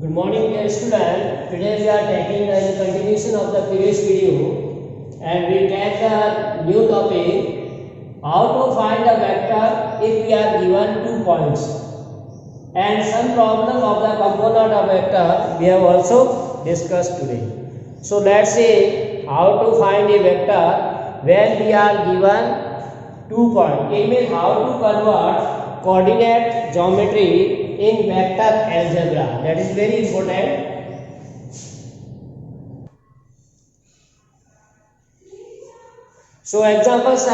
Good morning, dear student. Today we are taking the continuation of the previous video, and we take a new topic: how to find a vector if we are given 2 points, and some problem of the component of vector we have also discussed today. So let's see how to find a vector when we are given 2 points. It means how to convert coordinate geometry in vector algebra. That is very important. So example 7,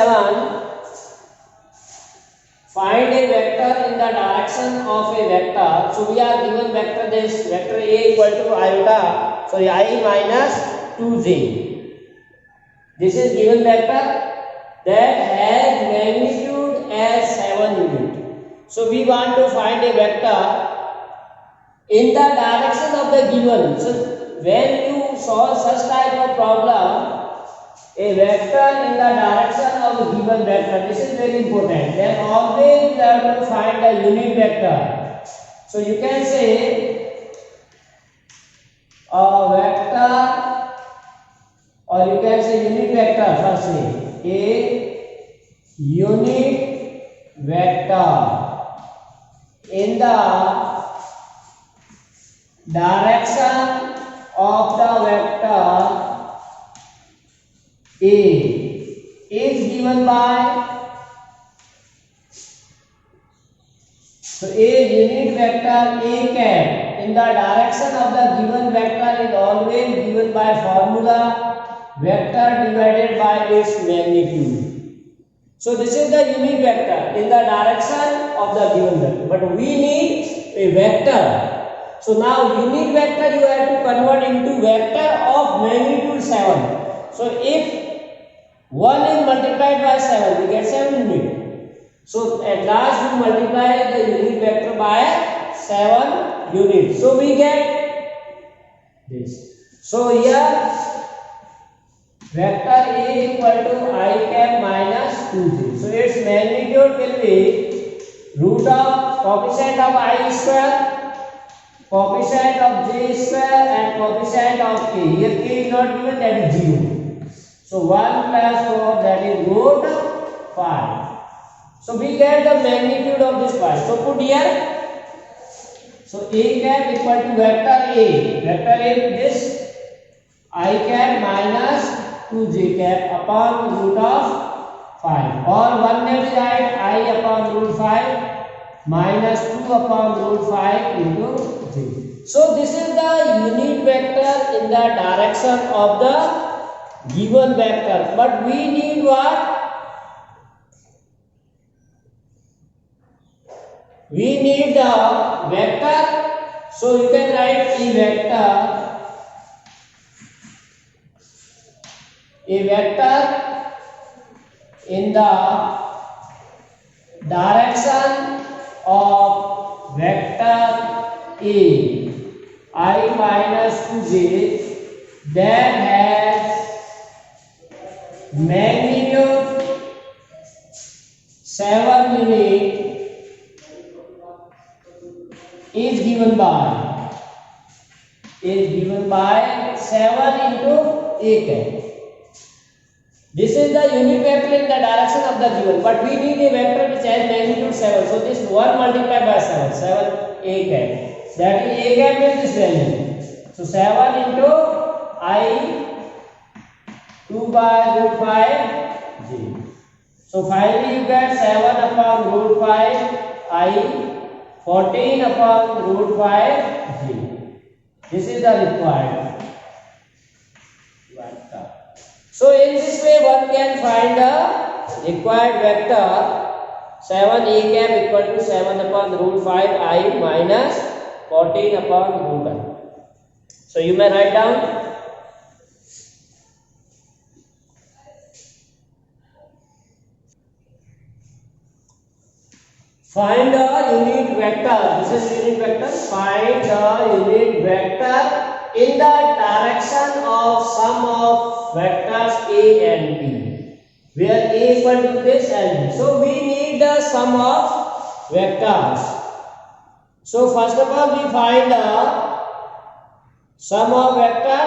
find a vector in the direction of a vector. So we are given vector this vector A equal to iota, so I minus 2j. This is given vector that has magnitude as 7 unit. So we want to find a vector in the direction of the given. So when you solve such type of problem, a vector in the direction of the given vector, this is very important. Then always you have to find a unit vector. So you can say a vector, or you can say unit vector firstly. A unit vector in the direction of the vector A is given by, so a unit vector A cap in the direction of the given vector is always given by formula vector divided by its magnitude. So this is the unit vector in the direction of the given vector, but we need a vector. So now unit vector you have to convert into vector of magnitude 7. So if 1 is multiplied by 7, we get 7 unit. So at last we multiply the unit vector by 7 units. So we get this. So here vector A is equal to I cap minus 2j. So its magnitude will be root of coefficient of I square, coefficient of j square, and coefficient of k. Here k is not given, that is 0. So 1 plus 4, that is root 5. So we get the magnitude of this 5. So put here. So A cap equal to vector A. Vector A is this I cap minus 2j cap upon root of 5, or one that is I upon root 5 minus 2 upon root 5 into j. So this is the unit vector in the direction of the given vector, but we need what? We need the vector. So you can write a vector in the direction of vector A I minus 2j that has magnitude 7 unit is given by 7 into A cap. This is the unit vector in the direction of the given, but we need a vector which has magnitude 7. So this 1 multiplied by 7 A cap. That is A cap is this value. So 7 into I 2 by root 5 j. So finally you get 7 upon root 5 I 14 upon root 5 j. This is the required vector. So in this way one can find the required vector 7 A cap equal to 7 upon root 5 I minus 14 upon root I. So you may write down. Find the unit vector. This is unit vector. Find the unit vector in the direction of sum of vectors A and B, where A equal to this and B. So we need the sum of vectors. So first of all we find the sum of vector.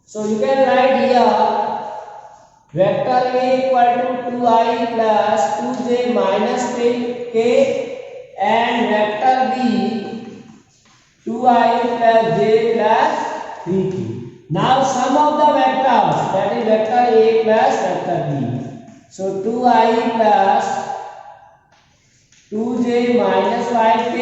So you can write here vector A equal to 2I plus 2j minus k and vector B 2I plus j plus 3k. Now sum of the vectors, that is vector A plus vector B. So 2I plus 2j minus 5k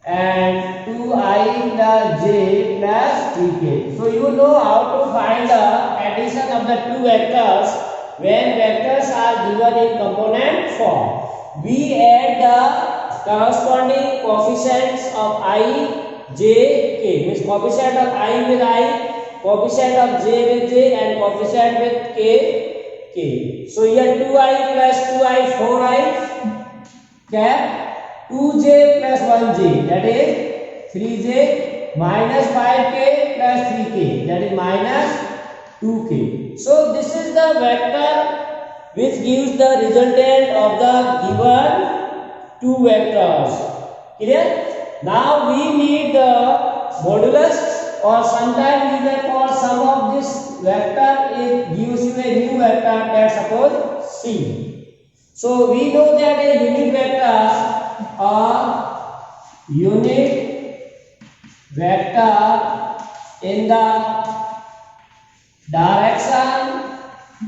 and 2I plus j plus 3k. So you know how to find the addition of the two vectors when vectors are given in component form. We add the corresponding coefficients of I, j, k. Means coefficient of I with I, coefficient of j with j and coefficient with k. So here 2I plus 2I 4I cap 2j plus 1j, that is 3j minus 5k plus 3k, that is minus 2k. So this is the vector which gives the resultant of the given two vectors. Clear? Now we need the modulus, or sometimes we may call sum of this vector. It gives you a new vector, let's suppose C. So we know that a unit vector in the direction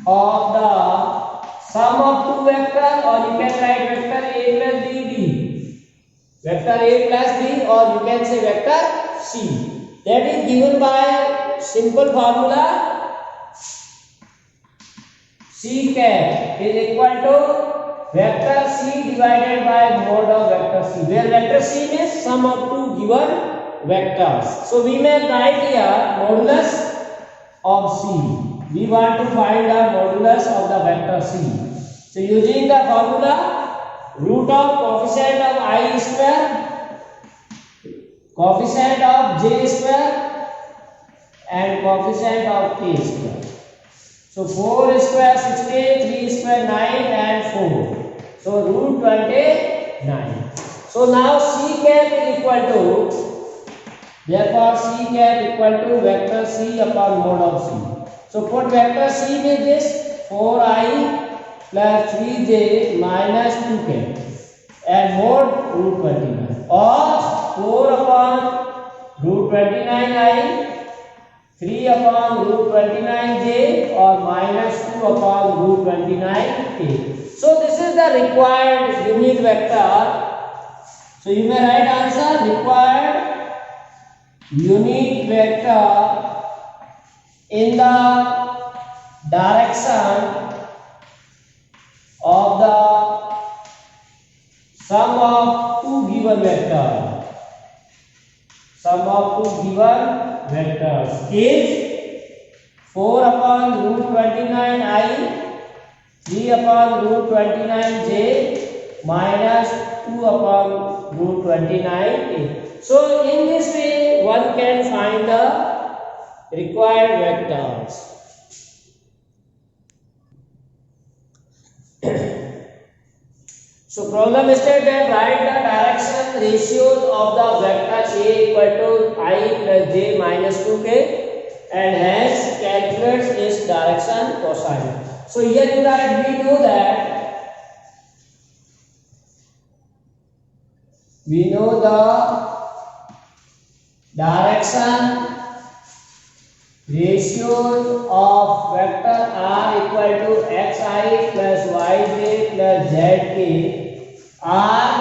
of the sum of two vectors, or you can write vector A plus B, vector A plus B, or you can say vector C. That is given by simple formula C cap is equal to vector C divided by mod of vector C, where vector C is sum of two given vectors. So we may write here modulus of C. We want to find the modulus of the vector C. So using the formula root of coefficient of I square, coefficient of j square and coefficient of k square. So 4 square 16, 3 square 9 and 4. So root 29. So now C cap is equal to, therefore C cap equal to vector C upon mod of C. So put vector C with this 4I plus 3j minus 2k and mod root 29, or 4 upon root 29I, 3 upon root 29j, or minus 2 upon root 29k. So this is the required unit vector. So you may write answer required unit vector in the direction of the sum of two given vectors. Sum of two given vectors is 4 upon root 29I, 3 upon root 29j, minus 2 upon root 29k. So in this way one can find the required vectors. So problem stated that write the direction ratios of the vector A equal to I plus j minus 2k and hence calculate its direction cosine. So here you write, we know the direction ratios of vector R equal to xi plus yj plus zk are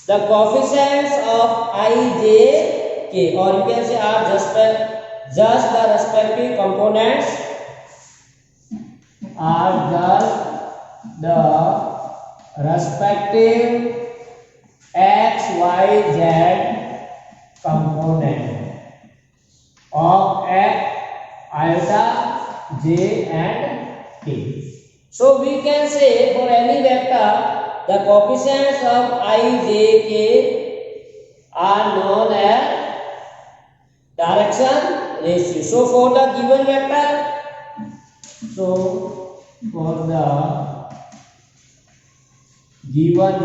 the coefficients of I, j, k, or you can say are just the respective components, are just the respective x, y, z component of x, iota, j and k. So we can say for any vector the coefficients of I, j, k are known as direction ratio. So for the given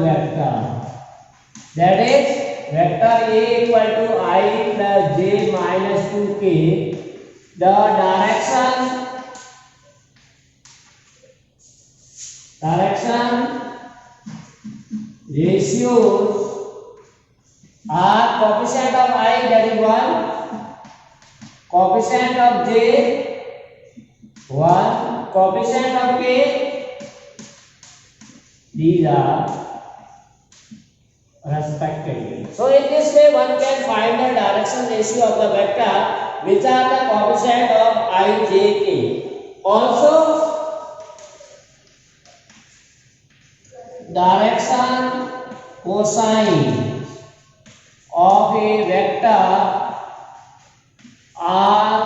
vector, that is vector A equal to I plus j minus 2k, the direction ratios are coefficient of I, that is 1, coefficient of j 1, coefficient of k, these are respectively. So in this way one can find the direction ratio of the vector which are the coefficient of I, j, k. Also direction cosine of a vector are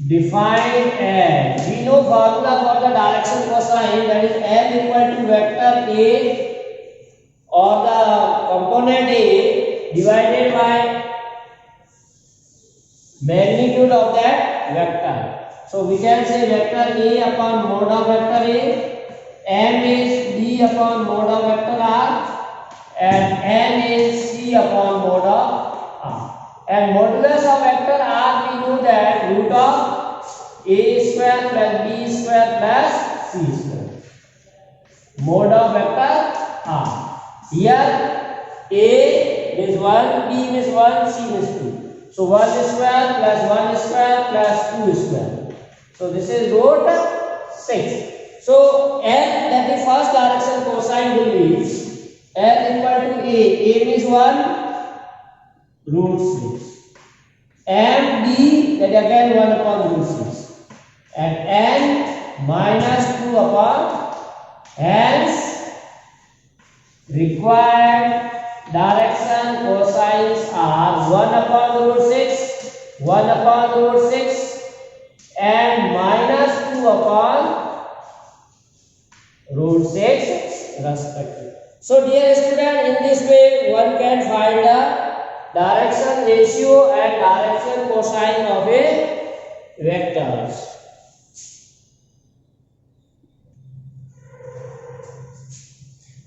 defined as, we know formula for the direction cosine, that is m equal to vector A or the component A divided by magnitude of that vector. So we can say vector A upon mode of vector A, m is b upon mode of vector R, and n is c upon mode of R. And modulus of vector R, we know that root of a square plus b square plus c square. Mode of vector R. Here a is 1, b is 1, c is 2. So 1 square plus 1 square plus 2 square. So this is root 6. So n, that the first direction cosine will be n equal to a is 1, root 6. M b, that again 1 upon root 6. And n minus 2 upon, hence required direction cosines are 1 upon root 6, 1 upon root 6, and minus 2 upon root 6 respectively. So dear student, in this way one can find the direction ratio and direction cosine of a vectors.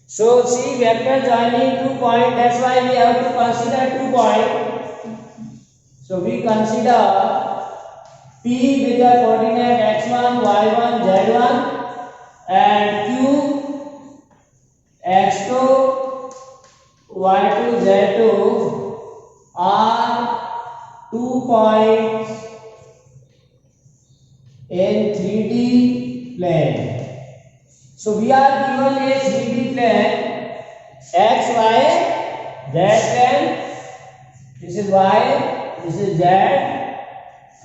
So see, vector joining 2 points, that's why we have to consider 2 points. So we consider P with the coordinate x1, y1, z1, and Q x2, y2, z2 are 2 points in 3D plane. So we are given a 3D plane x, y, z plane. This is y, this is z,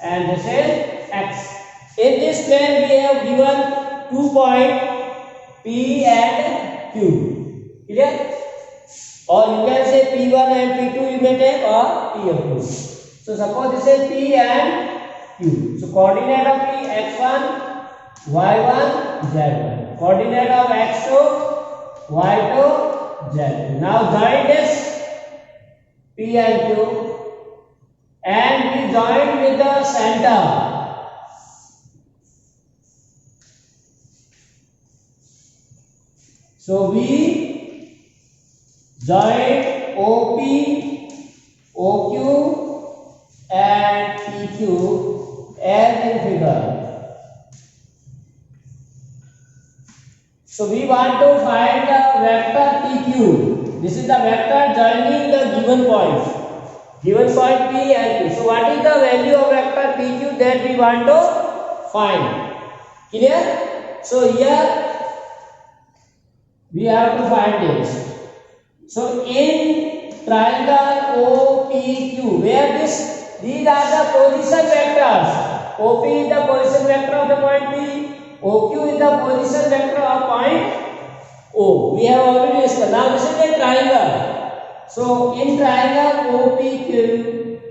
and this is x. In this plane we have given 2 points P and Q. Clear? Or you can say P1 and P2 you may take, or P of 2. So suppose this is P and Q. So coordinate of P x1, y1, z1. Coordinate of x2, y2, z2. Now join this P and Q, and we join with the center. So we join OP, OQ and PQ as in figure. So we want to find the vector PQ. This is the vector joining the given points. Given point P and Q. So what is the value of vector PQ that we want to find? Clear? So here we have to find this. So in triangle OPQ, where these are the position vectors. OP is the position vector of the point P. OQ is the position vector of point O. We have already discussed. Now this is a triangle. So in triangle OPQ,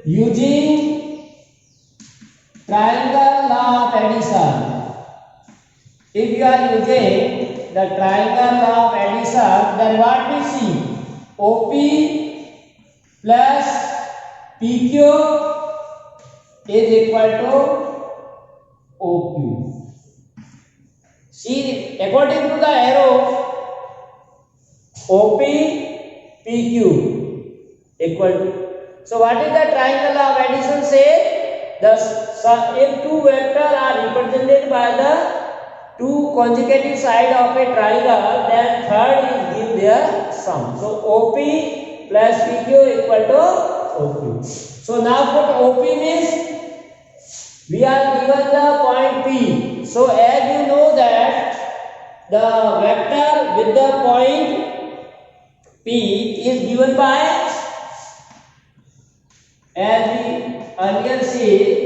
using triangle law of addition, if you are using the triangle law of addition, then what we see? OP plus PQ is equal to OQ. See, according to the arrow, OP, PQ. equal to. So what is the triangle of addition say? If two vectors are represented by the two consecutive sides of a triangle, then third is give their sum. So OP plus PQ equal to OQ. So now put OP means we are given the point P. So as you know that the vector with the point P is given by, as we earlier said,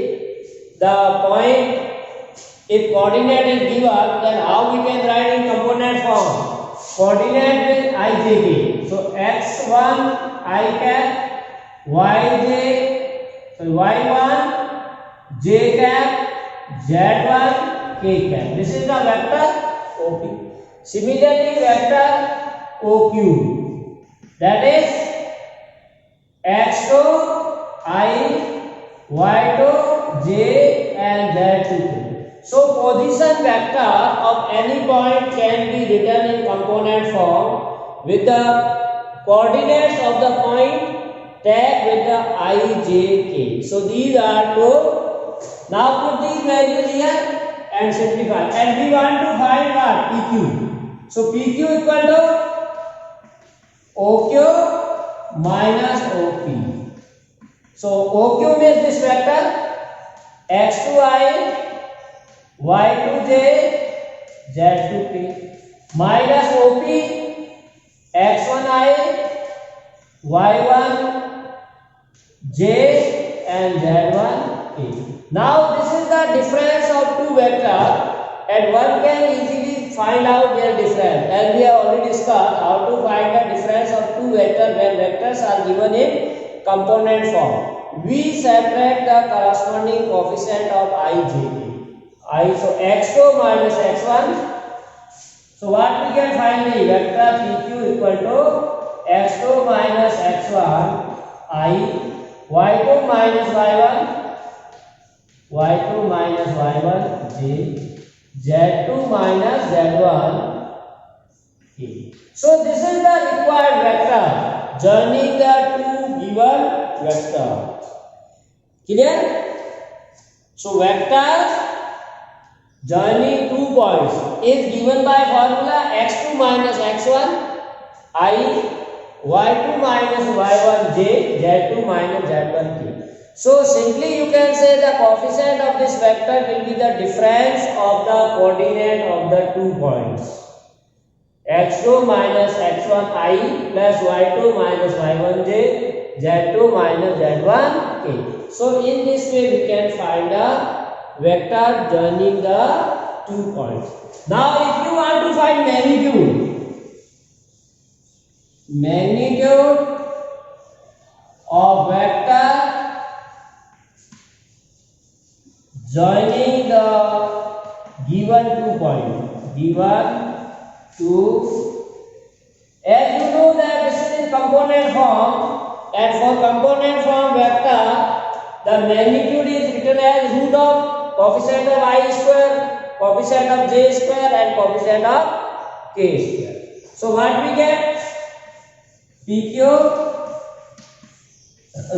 the point, if coordinate is given, then how we can write in component form? Coordinate with ijk. So x1 I cap, yj, so y1 j cap, z1 k cap. This is the vector OP. Similarly, vector OQ, that is x2 I, y2 j and z2. So position vector of any point can be written in component form with the coordinates of the point tagged with the I, j, k. So these are two. Now put these values here and simplify. And we want to find what? PQ. So PQ equal to OQ minus OP. So OQ means this vector x2i, y2j, z2k minus OP x1i, y1j and z1k. Now this is the difference of two vectors and one can easily find out their difference, as we have already discussed how to find the difference of two vectors when vectors are given in component form. We separate the corresponding coefficient of I, j, k. So x2 minus x1. So what we can find the vector PQ equal to x2 minus x1 I, y2 minus y1, y2 minus y1 j, z2 minus z1 k. So this is the required vector joining the two given vectors. Clear? So vectors joining two points is given by formula x2 minus x1 I, y2 minus y1 j, z2 minus z1 k. So simply you can say the coefficient of this vector will be the difference of the coordinate of the two points. x2 minus x1 I plus y2 minus y1 j, z2 minus z1 k. So in this way we can find a vector joining the two points. Now if you want to find magnitude of vector joining the given two points, as you know that this is in component form, and for component form vector the magnitude is written as root of coefficient of I square, coefficient of j square and coefficient of k square. So what we get? PQ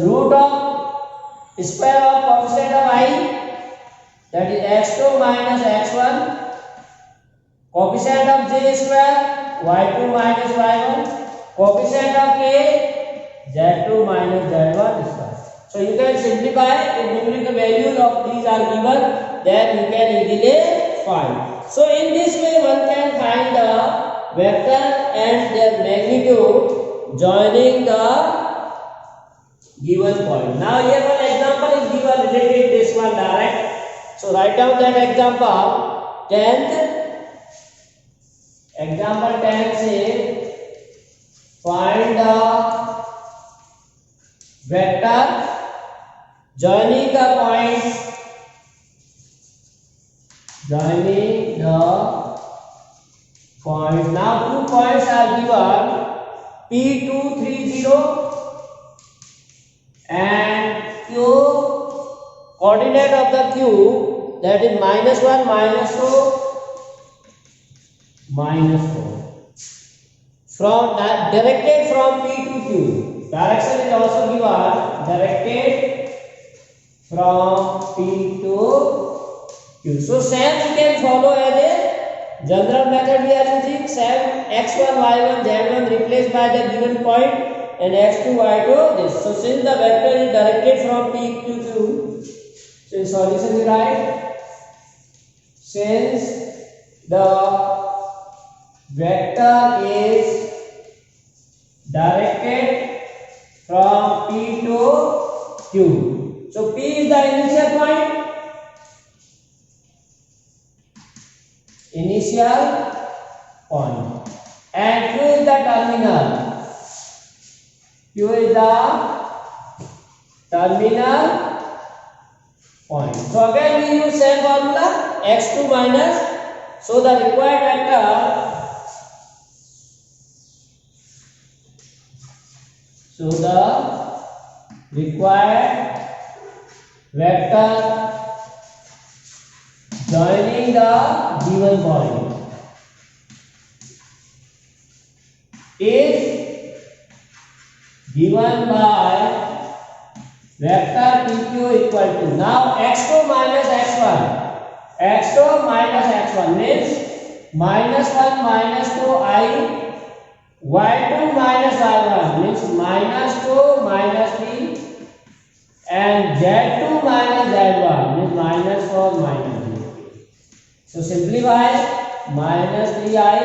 root of square of coefficient of I, that is x2 minus x1, coefficient of j square, y2 minus y1, coefficient of k, z2 minus z1 square. So you can simplify if numerical values of these are given, then you can easily find. So in this way one can find the vector and their magnitude joining the given point. Now here one example is given related to this one direct. So write down that example 10th. Example 10 says find the vector joining the points, Now two points are given, P2 3 0 and Q, coordinate of the Q, that is -1 -2 -4, from that directed from P to Q. Direction is also given, directed from P to Q. So same we can follow as a general method we are using. Same x1, y1, z1 replaced by the given point and x2, y2 this. So since the vector is directed from P to Q, so in solution we write, since the vector is directed from P to Q. So P is the initial point, and Q is the terminal. Q is the terminal point. So again we use same formula, x2 minus, so the required vector joining the given point is given by vector PQ equal to, now x2 minus x1. x2 minus x1 means minus 1 minus 2 I, y2 minus y1 means minus 2 minus 3, and z2 minus z1 means minus 4 minus 3. So simplify, minus 3I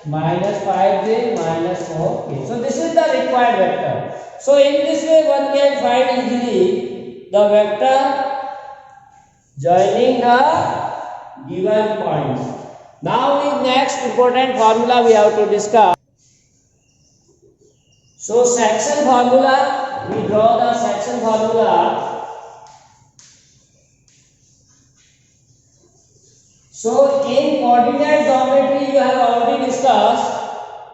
minus 5j minus 4k. So this is the required vector. So in this way one can find easily the vector joining the given points. Now is next important formula we have to discuss. So section formula, we draw the section formula. So in coordinate geometry you have already discussed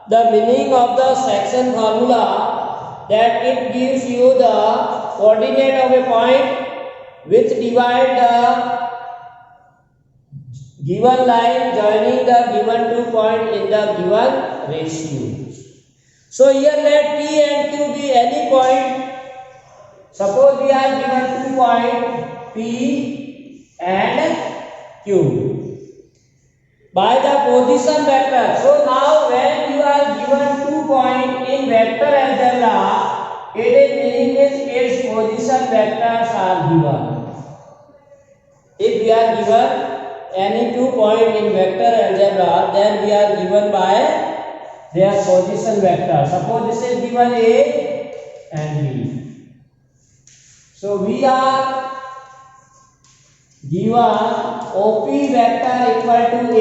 the meaning of the section formula, that it gives you the coordinate of a point which divide the given line joining the given two point in the given ratio. So here let P and Q be any point. Suppose we are given 2 points P and Q by the position vector. So now when you are given 2 points in vector algebra, it is meaning is its position vectors are given. If we are given any 2 points in vector algebra, then we are given by their position vector. Suppose this is given A and B. So we are given OP vector equal to A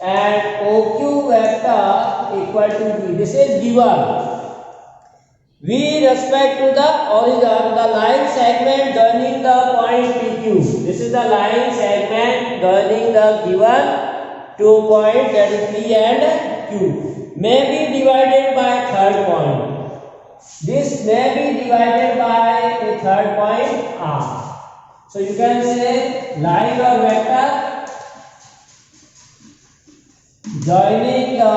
and OQ vector equal to B. This is given. With respect to the origin, the line segment joining the point PQ. This is the line segment joining the given 2 points, that is P and Q, may be divided by third point. This may be divided by a third point R. So you can say line or vector joining the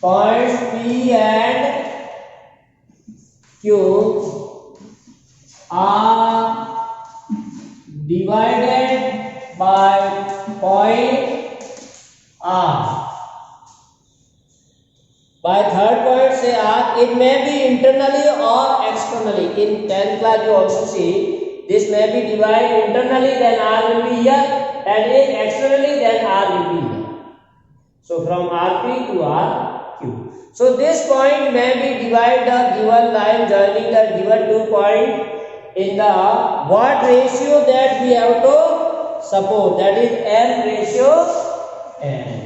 points P and Q are divided by point R. By third point say R, it may be internally or externally. In 10th class you also see this may be divided internally, then R will be here, and if externally then R will be here. So from RP to RQ. So this point may be divided the given line joining the given 2 points in the what ratio that we have to suppose, that is M ratio N.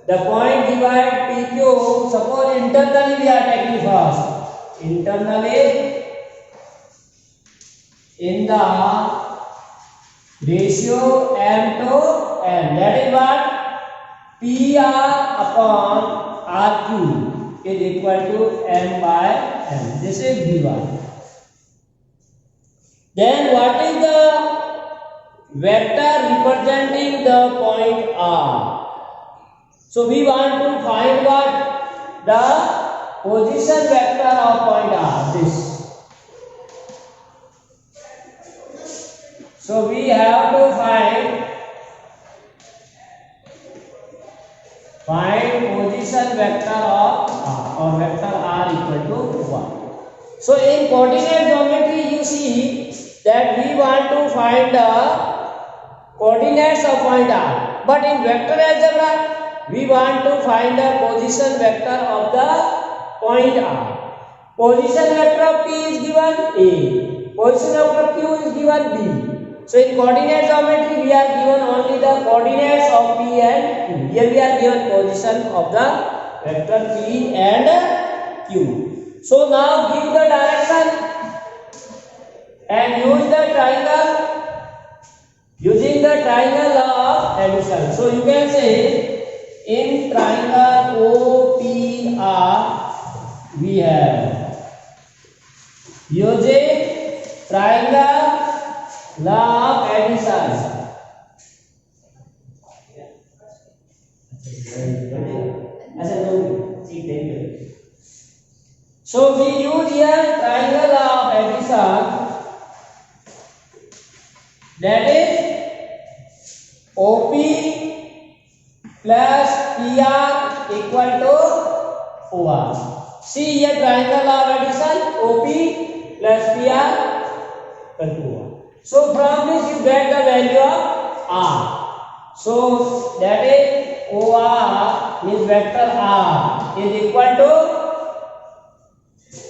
The point divide PQ, suppose internally we are taking first. Internally in the ratio M to N, that is what PR upon RQ is equal to M by N. This is given. Then what is the vector representing the point R? So we want to find what the position vector of point R. This. So we have to find position vector of R, or vector R equal to 1. So in coordinate geometry you see that we want to find the coordinates of point R, but in vector algebra we want to find the position vector of the point R. Position vector of P is given A, position vector of Q is given B. So in coordinate geometry we are given only the coordinates of P and Q. Here we are given position of the vector P and Q. So now give the direction and use the triangle, using the triangle law of addition. So you can say in triangle OPR we have using triangle law of addition. So we use here triangle law of addition, that is OP plus PR equal to OR. See here triangle law of addition, OP plus PR equal to OR. So from this you get the value of R. So that is OR means vector R is equal to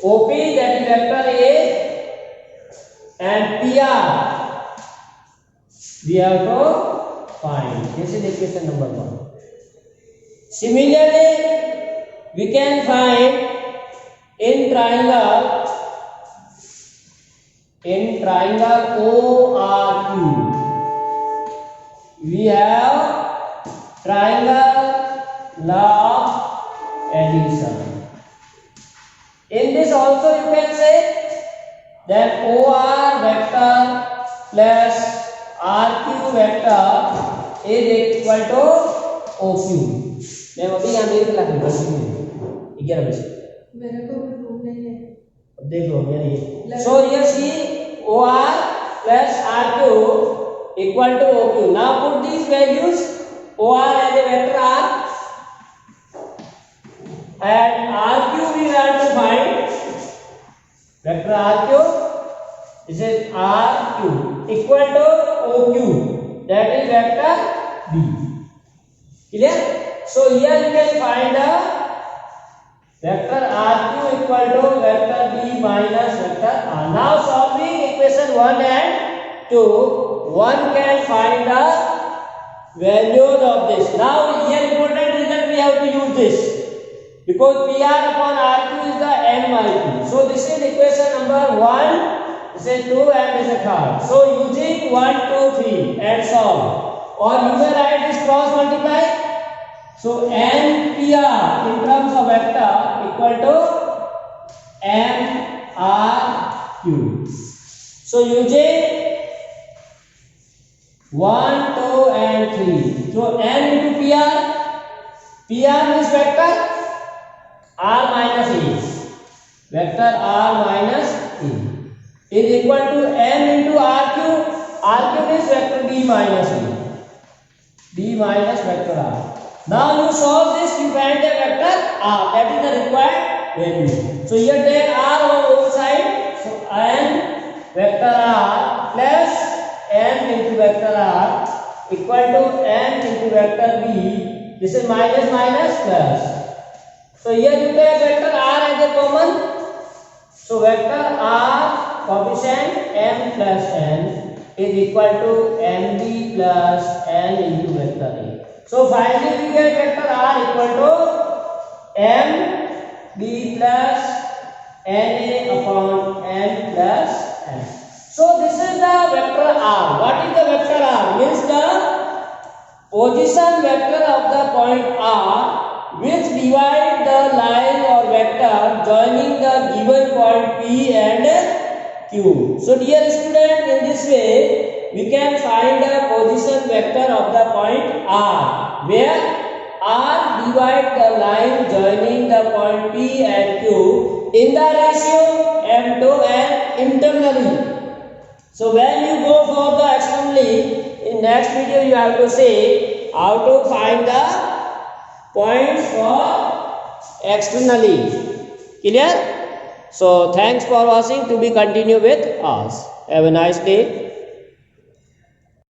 OP, that is vector A, and PR we have to find. This is equation number 1. Similarly, we can find in triangle ORQ we have triangle law of addition. In this also you can say that OR vector plus RQ vector is equal to OQ. मैं अभी यहाँ मेरे class में बस 11 बजे मेरे को भी प्रूफ नहीं है, अब देख लो मेरे ये. So here see OR plus RQ equal to OQ. Now put these values, OR as a vector R and RQ we want to find vector RQ. This is RQ equal to OQ, that is vector B. Clear? So here you can find the vector RQ equal to vector B minus vector R. Now solving equation 1 and 2, one can find the values of this. Now here important result we have to use this, because PR upon RQ is the n by 2. So this is equation number 1, this is 2 and this is 3. So using 1, 2, 3 and solve, or you may write this cross multiply. So n PR in terms of vector equal to n R Q. So using 1, 2 and 3. So n into PR means vector R minus A. Vector R minus A is equal to n into RQ. RQ means vector B minus A. B minus vector R. Now you solve this, you find the vector R, that is the required value. So here take R on both sides. So n vector R plus n into vector R equal to n into vector B. This is minus minus plus. So here you take vector R as a common. So vector R coefficient m plus n is equal to mb plus n into vector A. So finally we get vector R equal to mb plus na upon n plus n. So this is the vector R. What is the vector R? Means the position vector of the point R which divide the line or vector joining the given point P and Q. So dear student, in this way we can find the position vector of the point R, where R divide the line joining the point P and Q in the ratio m2 and internally. So when you go for the externally, in next video you have to say how to find the points for externally. Clear? So thanks for watching. To be continued with us. Have a nice day.